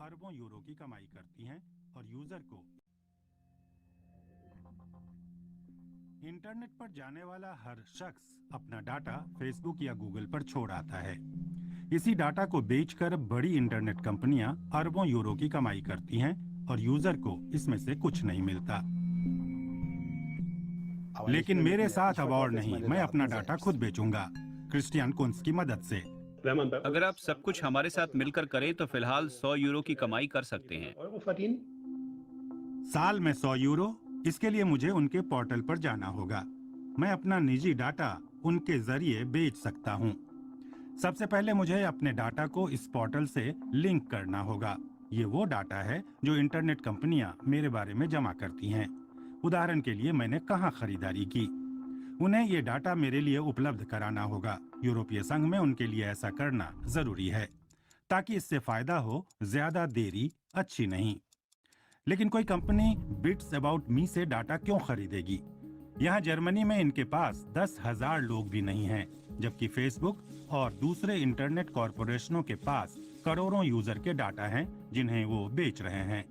अरबों यूरो की कमाई करती हैं और यूजर को इंटरनेट पर जाने वाला हर शख्स अपना डाटा फेसबुक या गूगल पर छोड़ आता है। इसी डाटा को बेचकर बड़ी इंटरनेट कंपनियां अरबों यूरो की कमाई करती हैं और यूजर को इसमें से कुछ नहीं मिलता। लेकिन मेरे साथ अब और नहीं, मैं अपना डाटा खुद बेचूंगा, क्रिस्टियन कुंस की मदद से। अगर आप सब कुछ हमारे साथ मिलकर करें तो फिलहाल 100 यूरो की कमाई कर सकते हैं। साल में 100 यूरो? इसके लिए मुझे उनके पोर्टल पर जाना होगा। मैं अपना निजी डाटा उनके जरिए बेच सकता हूँ। सबसे पहले मुझे अपने डाटा को इस पोर्टल से लिंक करना होगा। ये वो डाटा है जो इंटरनेट कंपनियां मेरे बारे में जमा करती हैं। उदाहरण के लिए, मैंने कहाँ खरीदारी की, उन्हें ये डाटा मेरे लिए उपलब्ध कराना होगा। यूरोपीय संघ में उनके लिए ऐसा करना जरूरी है ताकि इससे फायदा हो। ज्यादा देरी अच्छी नहीं। लेकिन कोई कंपनी बिट्स अबाउट मी से डाटा क्यों खरीदेगी? यहाँ जर्मनी में इनके पास 10,000 लोग भी नहीं हैं, जबकि फेसबुक और दूसरे इंटरनेट कॉरपोरेशनों के पास करोड़ों यूजर के डाटा हैं जिन्हें वो बेच रहे हैं।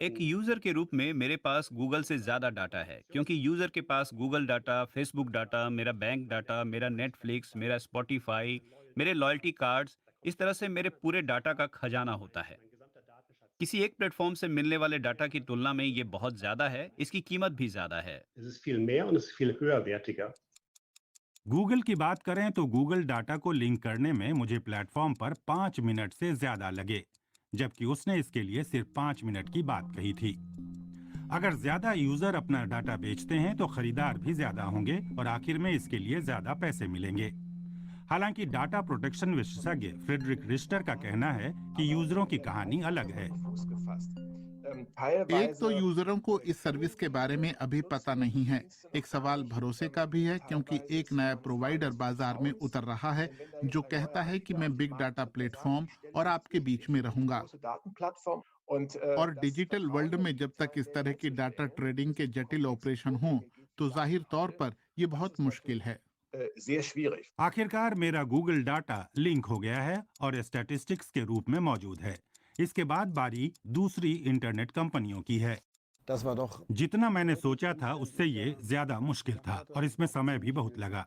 एक यूजर के रूप में मेरे पास गूगल से ज्यादा डाटा है, क्योंकि यूजर के पास गूगल डाटा, फेसबुक डाटा, मेरा बैंक डाटा, मेरा नेटफ्लिक्स, मेरा स्पॉटिफाई, मेरे लॉयल्टी कार्ड्स, इस तरह से मेरे पूरे डाटा का खजाना होता है। किसी एक प्लेटफॉर्म से मिलने वाले डाटा की तुलना में ये बहुत ज्यादा है, इसकी कीमत भी ज्यादा है। गूगल की बात करें तो गूगल डाटा को लिंक करने में मुझे प्लेटफॉर्म पर 5 मिनट से ज्यादा लगे, जबकि उसने इसके लिए सिर्फ 5 मिनट की बात कही थी। अगर ज्यादा यूजर अपना डाटा बेचते हैं तो खरीदार भी ज्यादा होंगे और आखिर में इसके लिए ज्यादा पैसे मिलेंगे। हालांकि डाटा प्रोटेक्शन विशेषज्ञ फ्रेडरिक रिस्टर का कहना है कि यूजरों की कहानी अलग है। एक तो यूजरों को इस सर्विस के बारे में अभी पता नहीं है। एक सवाल भरोसे का भी है, क्योंकि एक नया प्रोवाइडर बाजार में उतर रहा है जो कहता है कि मैं बिग डाटा प्लेटफॉर्म और आपके बीच में रहूंगा। और डिजिटल वर्ल्ड में जब तक इस तरह की डाटा ट्रेडिंग के जटिल ऑपरेशन हों, तो जाहिर तौर पर यह बहुत मुश्किल है। आखिरकार मेरा गूगल डाटा लिंक हो गया है और स्टैटिस्टिक्स के रूप में मौजूद है। इसके बाद बारी दूसरी इंटरनेट कंपनियों की है। जितना मैंने सोचा था उससे ये ज्यादा मुश्किल था और इसमें समय भी बहुत लगा।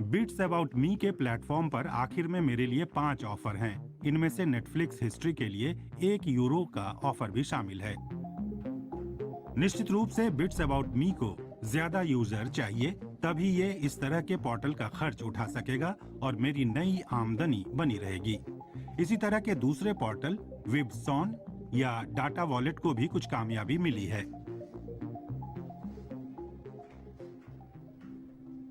बिट्स अबाउट मी के प्लेटफॉर्म पर आखिर में मेरे लिए 5 ऑफर हैं। इनमें से नेटफ्लिक्स हिस्ट्री के लिए 1 यूरो का ऑफर भी शामिल है। निश्चित रूप से बिट्स अबाउट मी को ज्यादा यूजर चाहिए, तभी ये इस तरह के पोर्टल का खर्च उठा सकेगा और मेरी नई आमदनी बनी रहेगी। इसी तरह के दूसरे पोर्टल विबसॉन या डाटा वॉलेट को भी कुछ कामयाबी मिली है।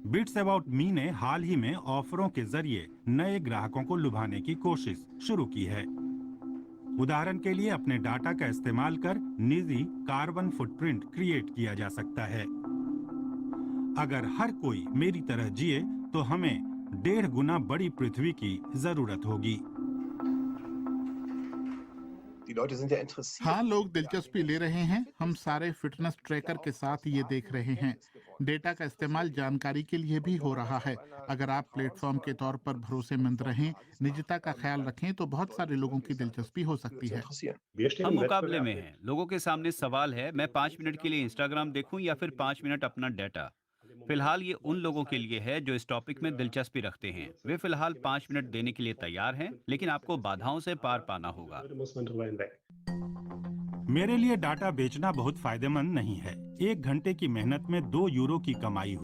बिट्स अबाउट मी ने हाल ही में ऑफरों के जरिए नए ग्राहकों को लुभाने की कोशिश शुरू की है। उदाहरण के लिए, अपने डाटा का इस्तेमाल कर निजी कार्बन फुटप्रिंट क्रिएट किया जा सकता है। अगर हर कोई मेरी तरह जिए तो हमें 1.5 गुना बड़ी पृथ्वी की जरूरत होगी। हाँ, लोग दिलचस्पी ले रहे हैं। हम सारे फिटनेस ट्रैकर के साथ ये देख रहे हैं। डेटा का इस्तेमाल जानकारी के लिए भी हो रहा है। अगर आप प्लेटफॉर्म के तौर पर भरोसेमंद रहें, निजता का ख्याल रखें, तो बहुत सारे लोगों की दिलचस्पी हो सकती है। हम मुकाबले में हैं। लोगों के सामने सवाल है, मैं 5 मिनट के लिए इंस्टाग्राम देखूं या फिर 5 मिनट अपना डाटा। फिलहाल ये उन लोगों के लिए है जो इस टॉपिक में दिलचस्पी रखते हैं। वे फिलहाल 5 मिनट देने के लिए तैयार हैं, लेकिन आपको बाधाओं से पार पाना होगा। मेरे लिए डाटा बेचना बहुत फायदेमंद नहीं है। 1 घंटे की मेहनत में 2 यूरो की कमाई